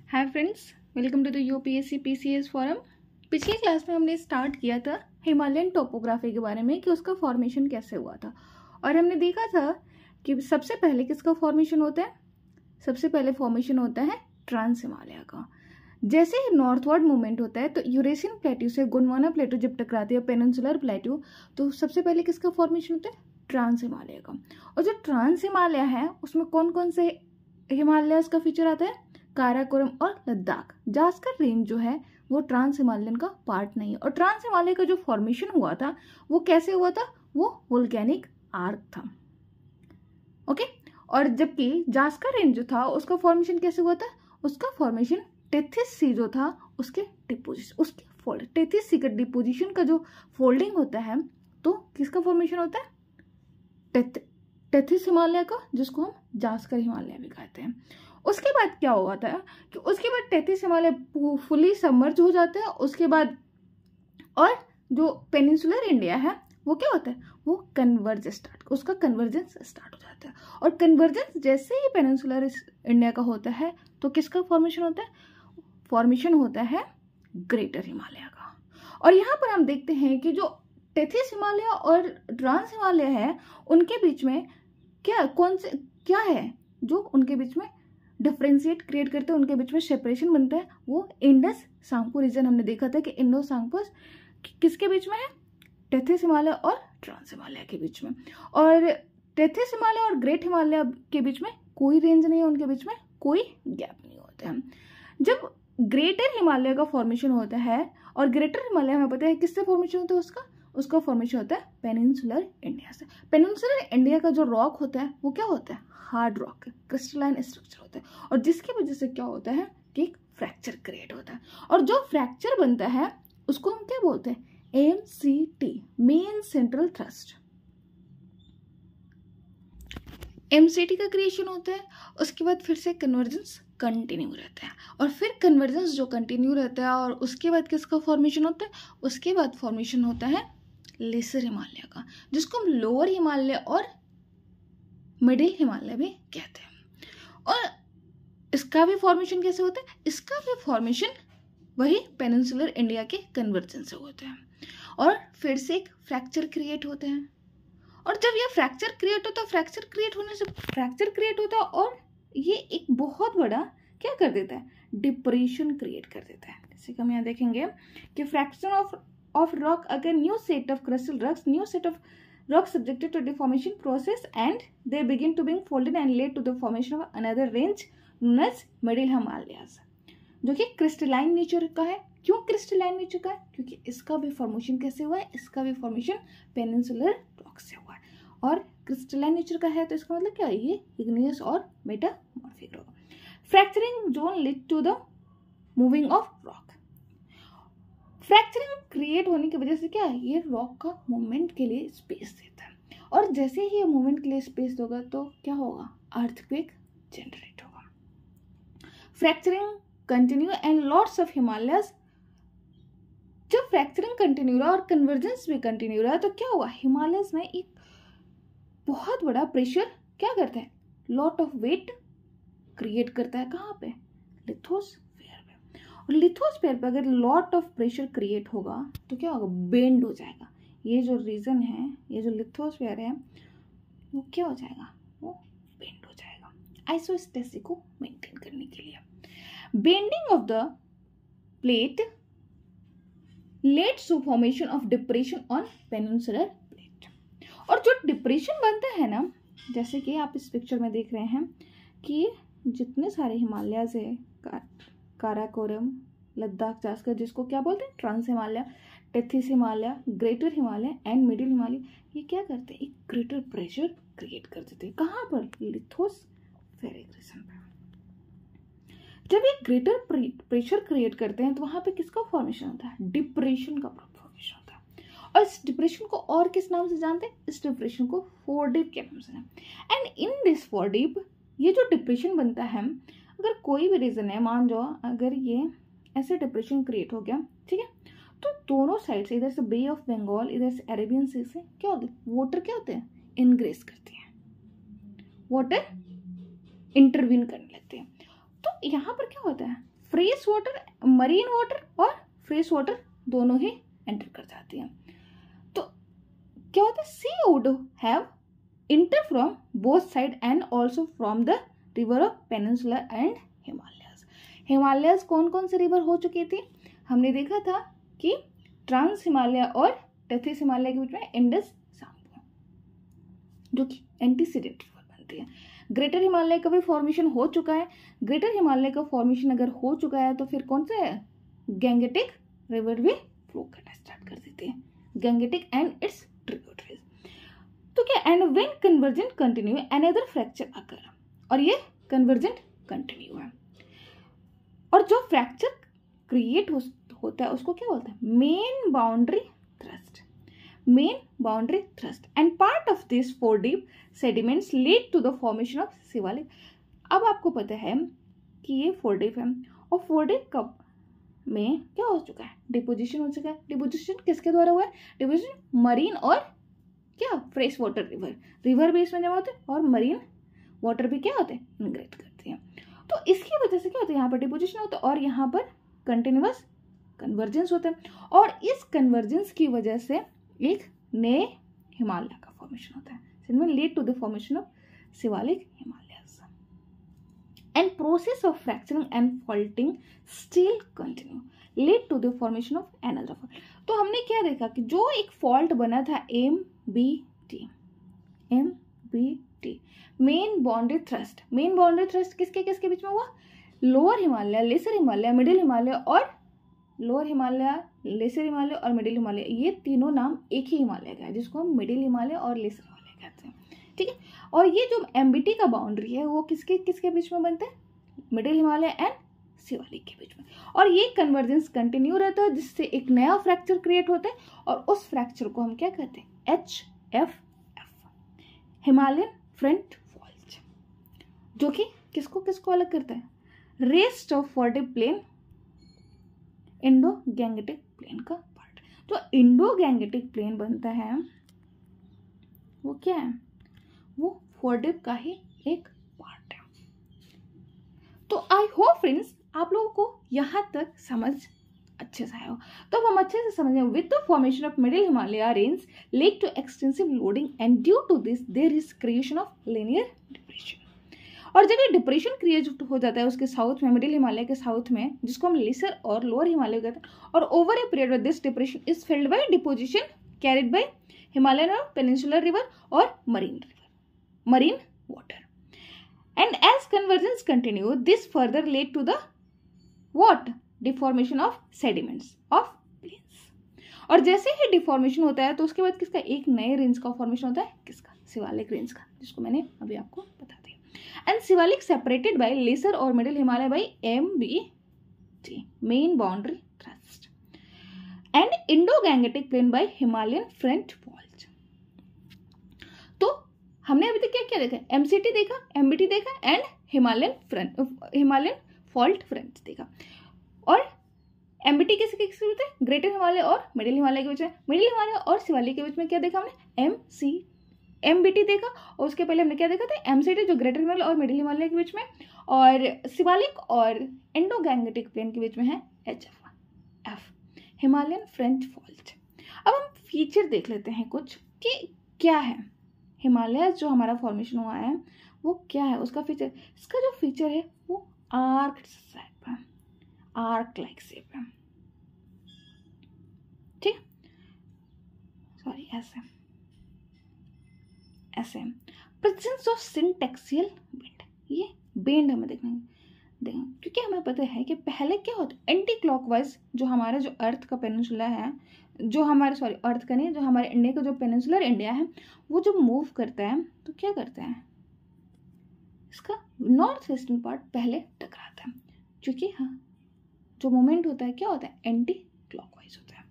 Hi friends, welcome to the UPSC PCS forum. पिछली class में हमने स्टार्ट किया था हिमालयन टोपोग्राफी के बारे में कि उसका फॉर्मेशन कैसे हुआ था। और हमने देखा था कि सबसे पहले किसका फॉर्मेशन होता है। सबसे पहले फॉर्मेशन होता है ट्रांस हिमालय का। जैसे ही नॉर्थवर्ड मूवमेंट होता है तो यूरेशियन प्लेट्यू से गोंडवाना प्लेट्यू जब टकराती है, पेनिनसुलर प्लेट्यू, तो सबसे पहले किसका फॉर्मेशन होता है? ट्रांस हिमालय का। और जो ट्रांस हिमालय है उसमें कौन कौन से हिमालयस का फीचर आता है? काराकोरम और लद्दाख। जास्कर रेंज जो है वो ट्रांस हिमालयन का पार्ट नहीं है। और ट्रांस हिमालय का जो फॉर्मेशन हुआ था वो कैसे हुआ था? वो वोल्केनिक आर्क था। ओके। और जबकि जास्कर रेंज जो था उसका फॉर्मेशन कैसे हुआ था? उसका फॉर्मेशन टेथिस सी जो था उसके डिपोजिशन, उसके फोल्ड, टेथिस सी का डिपोजिशन का जो फोल्डिंग होता है तो किसका फॉर्मेशन होता है? टेथिस हिमालय का, जिसको हम जास्कर हिमालय भी कहते हैं। उसके बाद क्या हुआ था कि उसके बाद टेथिस हिमालय फुली सबमर्ज हो जाता है। उसके बाद और जो पेनिनसुलर इंडिया है वो क्या होता है? वो उसका कन्वर्जेंस स्टार्ट हो जाता है। और कन्वर्जेंस जैसे ही पेनिनसुलर इंडिया का होता है तो किसका फॉर्मेशन होता है? फॉर्मेशन होता है ग्रेटर हिमालय का। और यहाँ पर हम देखते हैं कि जो टेथिस हिमालय और ट्रांस हिमालय है उनके बीच में क्या है जो उनके बीच में डिफ्रेंशिएट क्रिएट करते हैं, उनके बीच में सेपरेशन बनता है। वो इंडस सांगपो रीजन हमने देखा था कि इंडो सांगपो किसके बीच में है? टेथिस हिमालय और ट्रांस हिमालय के बीच में। और टेथिस हिमालय और ग्रेट हिमालय के बीच में कोई रेंज नहीं है, उनके बीच में कोई गैप नहीं होता है। जब ग्रेटर हिमालय का फॉर्मेशन होता है, और ग्रेटर हिमालय हमें पता है किससे फॉर्मेशन होता है? उसका फॉर्मेशन होता है पेनिनसुलर इंडिया से। पेनिनसुलर इंडिया का जो रॉक होता है वो क्या होता है? हार्ड रॉक, क्रिस्टलाइन स्ट्रक्चर होता है। और जिसकी वजह से क्या होता है कि एक फ्रैक्चर क्रिएट होता है। और जो फ्रैक्चर बनता है उसको हम क्या बोलते हैं? MCT, main central thrust. MCT का क्रिएशन होता है। उसके बाद फिर से कन्वर्जेंस कंटिन्यू रहता है। और फिर कन्वर्जेंस जो कंटिन्यू रहता है और उसके बाद किसका फॉर्मेशन होता है? उसके बाद फॉर्मेशन होता है लेसर हिमालय का, जिसको हम लोअर हिमालय और मिडिल हिमालय भी कहते हैं। और इसका भी फॉर्मेशन कैसे होता है? इसका भी फॉर्मेशन वही पेनिनसुलर इंडिया के कन्वर्जेंस से होता है। और फिर से एक फ्रैक्चर क्रिएट होता है। और जब ये फ्रैक्चर क्रिएट होता है, फ्रैक्चर क्रिएट होता है और ये एक बहुत बड़ा क्या कर देता है? डिप्रेशन क्रिएट कर देता है। जैसे कि हम यहाँ देखेंगे कि फ्रैक्शन ऑफ रॉक अगर new set of crystal rocks subjected to deformation process and they begin to being folded and led to the formation of another range known as middle Himalayas, जो कि क्रिस्टलाइन नेचर का है। क्यों crystalline nature का है? क्योंकि इसका भी फॉर्मेशन कैसे हुआ है? इसका भी फॉर्मेशन पेनिनसुलर रॉक से हुआ है। और क्रिस्टलाइन नेचर का है तो इसका मतलब क्या है? ये इग्नियस और मेटामॉर्फिक होगा। Fracturing zone lead to the moving of rock. Fracturing create होने की वजह से क्या है? ये रॉक का मूवमेंट के लिए स्पेस देता है। और जैसे ही ये मूवमेंट के लिए स्पेस दोगा तो क्या होगा? अर्थक्वेक जनरेट होगा। Fracturing continue and lots of Himalayas. जब फ्रैक्चरिंग कंटिन्यू रहा और कन्वर्जेंस भी कंटिन्यू रहा तो क्या हुआ? हिमालयस में एक बहुत बड़ा प्रेशर क्या करता है? लॉट ऑफ वेट क्रिएट करता है। कहाँ पे? लिथोस्फीयर। और लिथोस्फीयर पे अगर लॉट ऑफ प्रेशर क्रिएट होगा तो क्या होगा? बेंड हो जाएगा। ये जो रीजन है, ये जो लिथोस्फीयर है वो क्या हो जाएगा? वो बेंड हो जाएगा आइसोस्टेसिस को मेंटेन करने के लिए। Bending of the plate leads to formation of depression on peninsular plate. और जो डिप्रेशन बनता है ना, जैसे कि आप इस पिक्चर में देख रहे हैं कि जितने सारे हिमालयस है, काराकोरम, लद्दाख, जास्कर, जिसको क्या बोलते हैं? Trans Himalaya, Tethys Himalaya, greater Himalaya and middle Himalaya, ये क्या करते हैं? एक ग्रेटर प्रेशर क्रिएट कर देते हैं। कहाँ पर? लिथोस्फेरिक रीजन पे। जब ये ग्रेटर प्रेशर क्रिएट करते हैं तो वहां पे किसका फॉर्मेशन होता है? डिप्रेशन का फॉर्मेशन होता है। और इस डिप्रेशन को और किस नाम से जानते हैं? इस डिप्रेशन को फोरडीप के नाम से जानते हैं। एंड इन दिस फोरडीप ये जो डिप्रेशन बनता है, अगर कोई भी रीजन है, मान लो अगर ये ऐसे डिप्रेशन क्रिएट हो गया, ठीक है, तो दोनों साइड से, इधर से बे ऑफ बंगाल, इधर से अरेबियन सी से क्या होता है? वाटर क्या होते हैं? इनग्रेस करते हैं, वाटर इंटरवीन करने लगते हैं। तो यहाँ पर क्या होता है? फ्रेश वाटर, मरीन वाटर और फ्रेश वाटर दोनों ही एंटर कर जाती हैं। तो क्या होता है, sea would have enter from both side and also from the river of peninsula and Himalayas. Himalayas कौन कौन से रिवर हो चुकी थी, हमने देखा था कि ट्रांस हिमालय और टेथिस हिमालय के बीच में इंडस सांगो, जो कि एंटीसीडेंट रिवर बनती है। ग्रेटर हिमालय का भी फॉर्मेशन हो चुका है। ग्रेटर हिमालय का फॉर्मेशन अगर हो चुका है तो फिर कौन से गैंगेटिक रिवर भी फ्लो करना स्टार्ट कर देते हैं, गैंगेटिक एंड इट्स ट्रिब्यूटरीज। तो क्या, and when convergent continue another fracture occur, और ये कन्वर्जेंट कंटिन्यू है। और जो फ्रैक्चर क्रिएट होता है उसको क्या बोलते हैं, main boundary thrust, main boundary thrust and part of this foredeep sediments lead to the formation of Shivalik. अब आपको पता है कि ये फोर डीप है, और फोर डीप कब में क्या हो चुका है, डिपोजिशन हो चुका है। डिपोजिशन किसके द्वारा हुआ है, डिपोजिशन मरीन और क्या, फ्रेश वाटर रिवर, रिवर भी इसमें जमा होते हैं और मरीन वाटर भी क्या होते हैं, इंग्रेट करते हैं। तो इसकी वजह से क्या होता है, यहाँ पर डिपोजिशन होता है और यहाँ पर कंटिन्यूअस कन्वर्जेंस होता है, और इस कन्वर्जेंस की वजह से एक नए हिमालय का फॉर्मेशन होता है, जिनमें lead to the formation of Shivalik Himalayas and process of fracturing and faulting still continue lead to the formation of another fault. तो हमने क्या देखा कि जो एक फॉल्ट बना था MBT, main boundary thrust, main boundary thrust किसके किसके बीच में हुआ, lower Himalaya, lesser Himalaya, middle Himalaya, और लोअर हिमालय, लेसर हिमालय और मिडिल हिमालय, ये तीनों नाम एक ही हिमालय का है जिसको हम मिडिल हिमालय और लेसर हिमालय कहते हैं, ठीक है। और ये जो MBT का बाउंड्री है वो किसके किसके बीच में बनता है, मिडिल हिमालय एंड शिवालिक के बीच में, और ये कन्वर्जेंस कंटिन्यू रहता है जिससे एक नया फ्रैक्चर क्रिएट होता है, और उस फ्रैक्चर को हम क्या कहते हैं, HFF, हिमालयन फ्रंट फॉल्ट, जो कि किसको किसको अलग करता है, रेस्ट ऑफ फोर्टिव प्लेन, इंडो गैंगेटिक प्लेन का पार्ट। जो इंडो गैंगेटिक प्लेन बनता है वो क्या है, वो फोर्टिव का ही एक पार्ट है। तो आई होप फ्रेंड्स आप लोगों को यहाँ तक समझ अच्छे से आया हो। तो अब हम अच्छे से समझें, with the formation of middle Himalaya range lead to extensive loading and due to this there is creation of linear depression. और जब ये डिप्रेशन क्रिएट हो जाता है उसके साउथ में, मिडिल हिमालय के साउथ में, जिसको हम लेसर और लोअर हिमालय कहते हैं, और over a period this depression is filled by deposition carried by Himalayan और पेनिनसुलर रिवर और marine water, and as convergence continue this further led to the what, deformation of sediments of plains। और जैसे ही deformation होता है तो उसके बाद किसका, एक नए रेंज का फॉर्मेशन होता है, किसका, शिवालिक रेंज का, जिसको मैंने अभी आपको बता दिया। And Shivalik separated by lesser और middle Himalaya by MBT, main boundary thrust, and Indo Gangetic plain by Himalayan front fault. तो हमने अभी तक क्या क्या देखा, MCT देखा, MBT देखा एंड हिमालयन फॉल्ट फ्रंट देखा। और MBT किसके बीच में, ग्रेटर हिमालय और मिडिल हिमालय के बीच में, मिडिल हिमालय और शिवालिक के बीच में क्या देखा हमने, MBT देखा, और उसके पहले हमने क्या देखा था, MCT जो ग्रेटर हिमालय और मिडिल हिमालय के बीच में, और शिवालिक और इंडो गैंगेटिक प्लेन के बीच में है HFF, हिमालयन फ्रंट फॉल्ट। अब हम फीचर देख लेते हैं कुछ कि क्या है हिमालय, जो हमारा फॉर्मेशन हुआ है वो क्या है उसका फीचर। इसका जो फीचर है वो आर्क शेप है, आर्क लाइक शेप है, ठीक, सॉरी ऐसे प्रेजेंस ऑफ सिंटैक्सियल बेंड, ये बेंड हमें देखेंगे, क्योंकि हमें पता है कि पहले क्या होता है, एंटी क्लॉकवाइज जो हमारा जो अर्थ का पेनिनसुला है, जो हमारे अर्थ का नहीं, जो हमारे इंडिया का जो पेनिनसुलर इंडिया है, वो जब मूव करता है तो क्या करता है, इसका नॉर्थ वेस्टर्न पार्ट पहले टकराता है, क्योंकि हाँ जो मोमेंट होता है क्या होता है, एंटी क्लॉकवाइज होता है,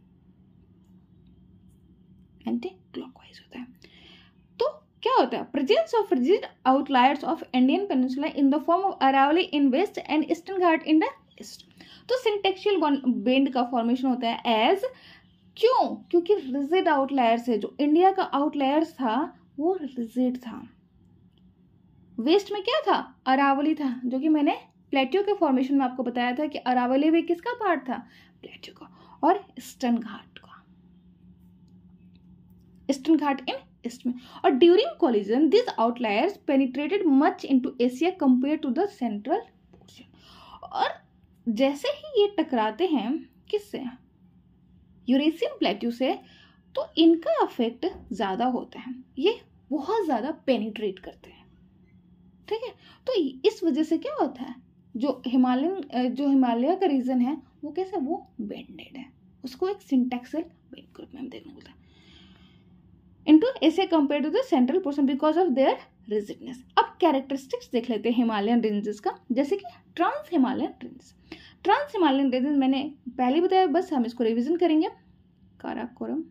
एंटी क्लॉकवाइज होता है। तो क्या होता है, presence of rigid outliers of Indian peninsula in the form of Aravalli in west and eastern Ghat in the east. तो सिंटैक्सियल बेंड का फॉर्मेशन होता है एज, क्यों, क्योंकि रिजिड आउटलायर्स है, जो इंडिया का आउटलायर्स था वो रिजिड था, वेस्ट में क्या था, अरावली था, जो कि मैंने प्लेट्यू के फॉर्मेशन में आपको बताया था कि अरावली वे किसका पार्ट था, प्लेट्यू का, और ईस्टर्न घाट का, ईस्टर्न घाट इन ईस्ट में। और during collision this outliers penetrated much into Asia compare to the central portion. और जैसे ही ये टकराते हैं किससे, यूरेशियन प्लेट्यू से, तो इनका इफेक्ट ज्यादा होता है, ये बहुत ज्यादा पेनिट्रेट करते हैं, ठीक है। तो इस वजह से क्या होता है, जो हिमालय का रीजन है वो कैसे, वो बेंडेड है, उसको एक सिंटैक्सल बेंड ग्रुप में हम देखने को मिलता है into Asia compare to the central portion because of their rigidness. अब कैरेक्टरिस्टिक्स देख लेते हैं हिमालयन रेंजेस का, जैसे कि trans Himalayan ranges. Trans Himalayan ranges मैंने पहले बताया, बस हम इसको रिवीजन करेंगे। Karakoram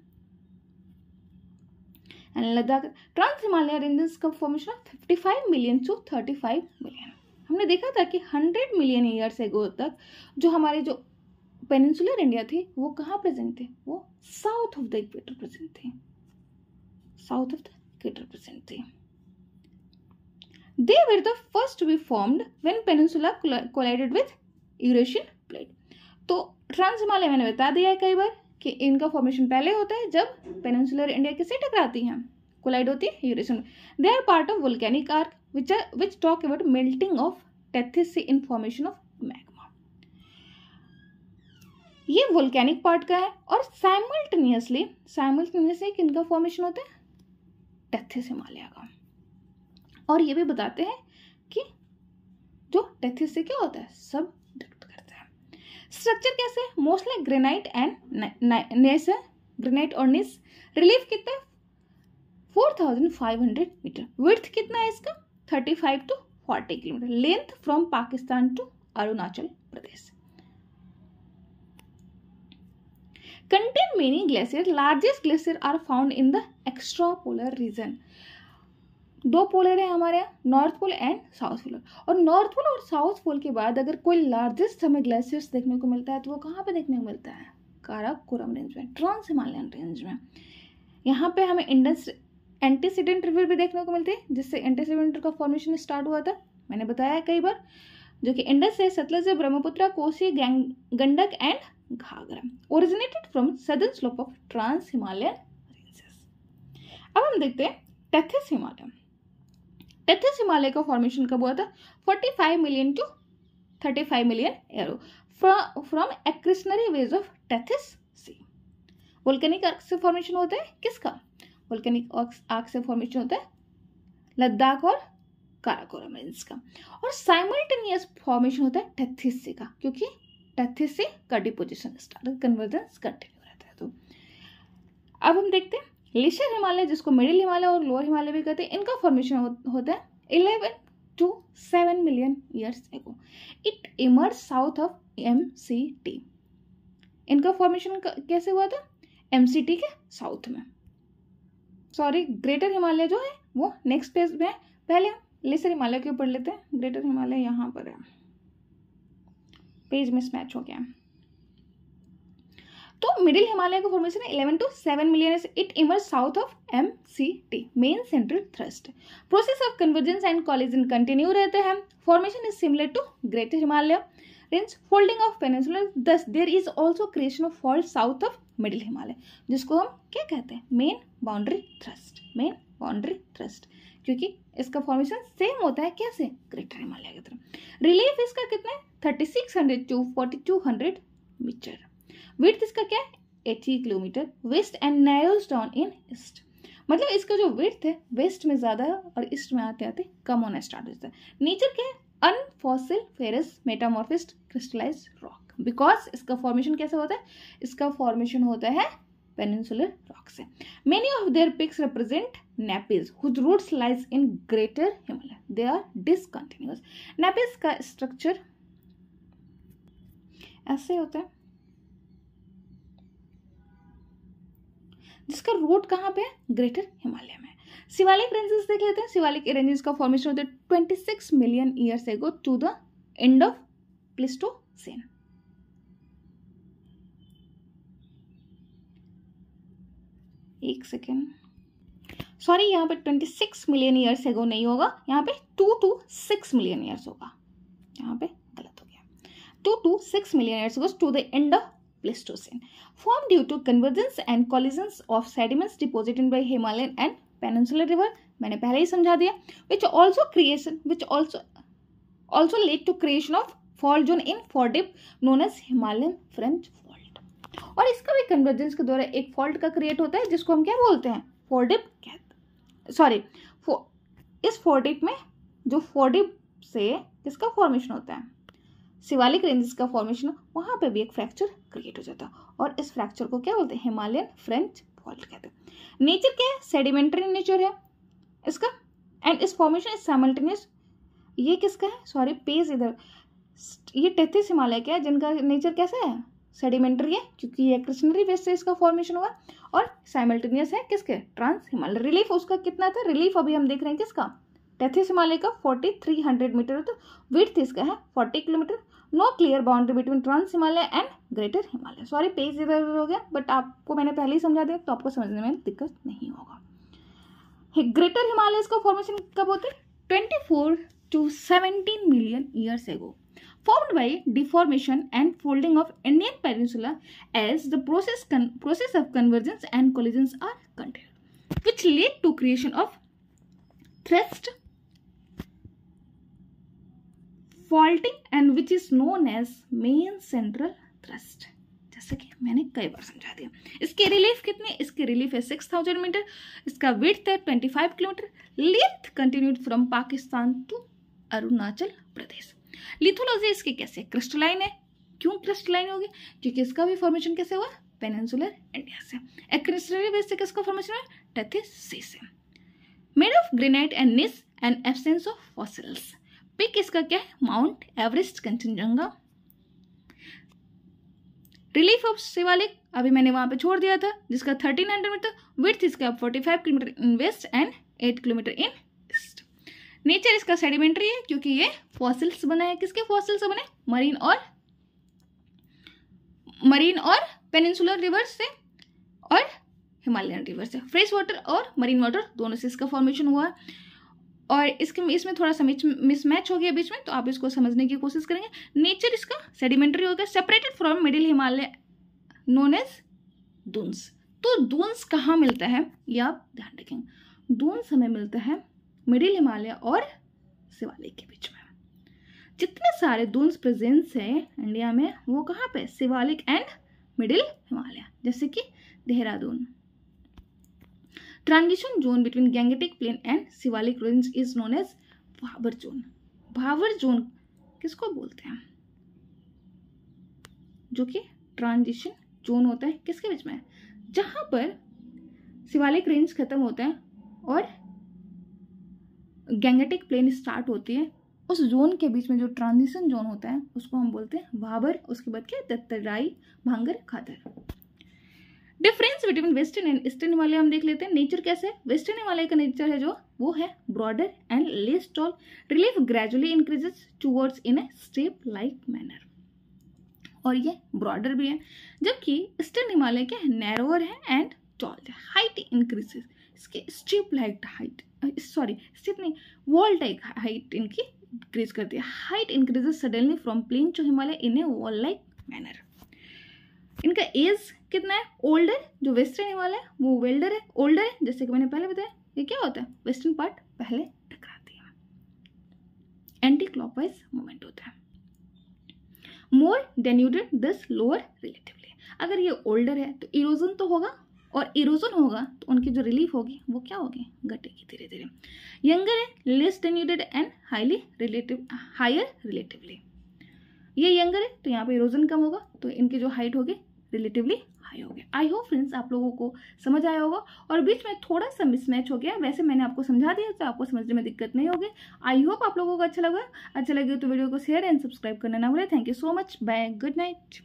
and Ladakh. Trans Himalayan ranges का फॉर्मेशन 55 मिलियन टू 35 मिलियन। हमने देखा था कि 100 मिलियन ईयर्स एगो तक जो हमारे जो पेनिनसुलर इंडिया थी वो कहाँ प्रेजेंट थे, वो south of the equator present थे, south of the equator present थे। They were the first to be formed when peninsula collided with Eurasian plate। तो ट्रांस हिमालय मैंने बता दिया है कई बार कि इनका फॉर्मेशन पहले होता है जब पेनिनसुलर इंडिया किससे टकराती हैं, कोलाइड होती है Eurasian. They are part of volcanic arc which talk about melting of Tethys Sea in formation of magma। ये वोल्केनिक पार्ट का है और साइमल्टेनियसली किनका फॉर्मेशन होता है, टेथिस हिमालय का। और ये भी बताते हैं कि जो टेथिस से क्या होता है, सब डक्ट करता है। स्ट्रक्चर कैसे, mostly granite and gneiss, granite और नीस। रिलीफ कितना है, 4500 मीटर। विड्थ कितना है इसका, 35 to 40 kilometre. Length from Pakistan to Arunachal Pradesh. contain many glaciers, largest glaciers are found in the extrapolar region। दो पोलर है हमारे यहाँ, north pole and south polar. और नॉर्थ पोल और साउथ पोल के बाद अगर कोई लार्जेस्ट हमें ग्लेशियर्स देखने को मिलता है तो वो कहाँ पे देखने को मिलता है, काराकोरम रेंज में, ट्रांस हिमालयन रेंज में। यहाँ पे हमें इंडस एंटीसीडेंट रिवर भी देखने को मिलते हैं, जिससे एंटीसीडेंट का फॉर्मेशन स्टार्ट हुआ था, मैंने बताया है कई बार, जो कि इंडस है, Sutlej, Brahmaputra, Kosi, Gandak and Ghaghara. Originated from southern slope of trans Himalayan ranges. अब हम देखते हैं टेथिस हिमालय। टेथिस हिमालय का फॉर्मेशन कब हुआ था, 45 million to 35 million arrow from accretionary wedge of Tethys sea. Volcanic arc से फॉर्मेशन होता है किसका, वोल्केनिक आर्क से फॉर्मेशन होता है लद्दाख और काराकोरम रेंज का। और साइमल्टेनियस फॉर्मेशन होता है टेथिस सी का, क्योंकि टेथिस से का डिपोजिशन स्टार्ट, कन्वर्जेंस कंटिन्यू रहता है। तो अब हम देखते हैं ग्लेशियर हिमालय, जिसको मिडिल हिमालय और लोअर हिमालय भी कहते हैं। इनका फॉर्मेशन होता है 11 to 7 मिलियन ईयर्स एगो। It emerge south of MCT। इनका फॉर्मेशन कैसे हुआ था, MCT के साउथ में। सॉरी, ग्रेटर हिमालय जो है वो नेक्स्ट पेज में है, पहले हम लेसर हिमालय के ऊपर लेते हैं। ग्रेटर हिमालय यहाँ पर है, पेज मिस मैच हो गया। तो मिडिल हिमालय का फॉर्मेशन है 11 to 7 million. It emerge south of MCT, main central thrust. Process of convergence and collision continue रहते हैं। Formation is similar to greater Himalaya range, folding of peninsular. Thus there is also creation of fault south of middle Himalaya, जिसको हम क्या कहते हैं, main boundary thrust, main boundary thrust, क्योंकि इसका formation same होता है कैसे, ग्रेटर हिमालय की तरह। रिलीफ इसका कितना है, 3600 to 4200 मीटर। विड्थ इसका क्या है, 80 kilometre. West end narrows down in east, मतलब इसका जो विड्थ है वेस्ट में ज्यादा है और ईस्ट में आते आते कम होना स्टार्ट होता है। नेचर क्या है, unfossiliferous metamorphosed crystallized rock. Because इसका फॉर्मेशन कैसे होता है, इसका फॉर्मेशन होता है पेनिनसुलर रॉक से। Many of their peaks represent nappes whose roots lies in greater Himalaya, they are discontinuous. Nappes का स्ट्रक्चर ऐसे होता है, जिसका रूट कहाँ पे है, ग्रेटर हिमालय में। शिवालिक रेंजेस देख लेते हैं। शिवालिक रेंजेस का फॉर्मेशन होता है 26 million years ago to the end of Pleistocene. एक सेकेंड, सॉरी, यहाँ पे 26 मिलियन ईयर्स एगो नहीं होगा, यहाँ पे 2 to 6 मिलियन ईयर्स होगा, यहाँ पे 2 to 6 million years ago to the end of Pleistocene, formed due to convergence and collisions of sediments deposited by Himalayan and Peninsular river. मैंने पहले ही समझा दिया. which also led to creation of fault zone in fault dip known as Himalayan French fault. और इसका भी convergence के द्वारा एक फॉल्ट का क्रिएट होता है जिसको हम क्या बोलते हैं, फॉल्ट डिप कहते. सॉरी, इस फॉल्ट डिप में जो फॉल्ट डिप से किसका फॉर्मेशन होता है, शिवालिक रेंजेस का फॉर्मेशन, वहां पे भी एक फ्रैक्चर क्रिएट हो जाता है और इस फ्रैक्चर को क्या बोलते हैं, हिमालयन फ्रेंच फॉल्ट कहते हैं. नेचर क्या है, सेडिमेंट्री नेचर है इसका, एंड इस फॉर्मेशन इज साइमल्टेनियस. ये किसका है, सॉरी पेज इधर, ये टेथिस हिमालय क्या है जिनका नेचर कैसा है, सेडिमेंट्री है, क्योंकि ये क्रिशनरी वेव से इसका फॉर्मेशन हुआ, और साइमल्टेनियस है किसके, ट्रांस हिमालय. रिलीफ उसका कितना था, रिलीफ अभी हम देख रहे हैं किसका, टेथिस हिमालय का 4300 मीटर, तो विड्थ इसका है 40 kilometre. No clear boundary between trans Himalaya and greater Himalaya. Sorry page इधर हो गया, बट आपको मैंने पहले ही समझा दिया तो आपको समझने में दिक्कत नहीं होगा. ग्रेटर हिमालय का फॉर्मेशन कब होते हैं, 24 to 17 million years ago, formed by deformation and folding of Indian peninsula as the process of convergence and collisions are continued, which led to creation of thrust faulting and which is known as main central thrust. जैसे कि मैंने कई बार समझा दिया. इसके relief कितने, इसके relief है 6000 मीटर, इसका विड्थ है 25 kilometre, length continued from Pakistan to Arunachal Pradesh. Lithology इसकी कैसे, क्रिस्टलाइन है. क्यों क्रिस्टलाइन होगी, क्योंकि इसका भी फॉर्मेशन कैसे हुआ, पेनिनसुलर इंडिया से. एक्रिस्टलरी बेस से किसका फॉर्मेशन हुआ, टेथिस सी से. Made of granite and gneiss and absence of fossils. Peak इसका क्या है, mount Everest, Kanchenjunga. Relief of Shivalik अभी मैंने वहां पे छोड़ दिया था, जिसका 1300 मीटर, विड्थ इसका 45 kilometre in west and 8 kilometre in east. Nature इसका सेडिमेंट्री है क्योंकि ये फॉसिल्स बना है. किसके फॉसिल्स बने, मरीन और पेनिनसुलर रिवर से और हिमालयन रिवर से. फ्रेश वाटर और मरीन वाटर दोनों से इसका फॉर्मेशन हुआ, और इसमें थोड़ा सा मिसमैच हो गया बीच में, तो आप इसको समझने की कोशिश करेंगे. नेचर इसका सेडिमेंट्री होगा, separated from middle Himalaya known as Doons. तो दून्स कहाँ मिलता है ये आप ध्यान रखेंगे. दून्स हमें मिलता है मिडिल हिमालय और शिवालिक के बीच में. जितने सारे दून्स प्रेजेंस है इंडिया में वो कहाँ पे, शिवालिक एंड मिडिल हिमालय, जैसे कि Dehradun. Transition zone between Gangetic plain and Shivalik range is known as Bhabar zone. Bhabar zone किसको बोलते हैं, जो कि ट्रांजिशन जोन होता है किसके बीच में, जहां पर शिवालिक रेंज खत्म होता है और गैंगेटिक प्लेन स्टार्ट होती है. उस जोन के बीच में जो ट्रांजिशन जोन होता है उसको हम बोलते हैं भाबर. उसके बाद क्या, दत्तराई, bhangar, khadar. Difference between western and eastern Himalaya हम देख लेते हैं. नेचर कैसे, वेस्टर्न हिमालय का नेचर है जो वो है broader and less tall. Relief gradually increases towards in a step like manner, और ये ब्रॉडर भी है, जबकि ईस्टर्न हिमालय क्या है, नैरोअर है एंड टॉल है. हाइट इंक्रीजेस, इसके strip like height, sorry strip नहीं, वॉल टाइप हाइट इनकी इंक्रीज करती है. Height increases suddenly from plain to Himalaya in a wall like manner. इनका एज कितना है, ओल्डर. जो वेस्टर्न हिमालय वो वेल्डर है, ओल्डर है, जैसे कि मैंने पहले बताया. ये क्या होता है, वेस्टर्न पार्ट पहले टकराती है, एंटी क्लॉकवाइज मूवमेंट होता है. मोर डेन्यूटेड दस लोअर रिलेटिवली. अगर ये ओल्डर है तो इरोजन तो होगा, और इरोजन होगा तो उनकी जो रिलीफ होगी वो क्या होगी, घटेगी धीरे धीरे. यंगर है, लेस डेन्यूटेड एंड हायर रिलेटिवली. ये यंगर है तो यहाँ पे इरोजन कम होगा, तो इनकी जो हाइट होगी रिलेटिवली हाई होगी. आई होप फ्रेंड्स आप लोगों को समझ आया होगा, और बीच में थोड़ा सा मिसमैच हो गया, वैसे मैंने आपको समझा दिया तो आपको समझने में दिक्कत नहीं होगी. आई होप आप लोगों को अच्छा लगा तो वीडियो को शेयर एंड सब्सक्राइब करना ना भूलें. Thank you so much, bye, good night.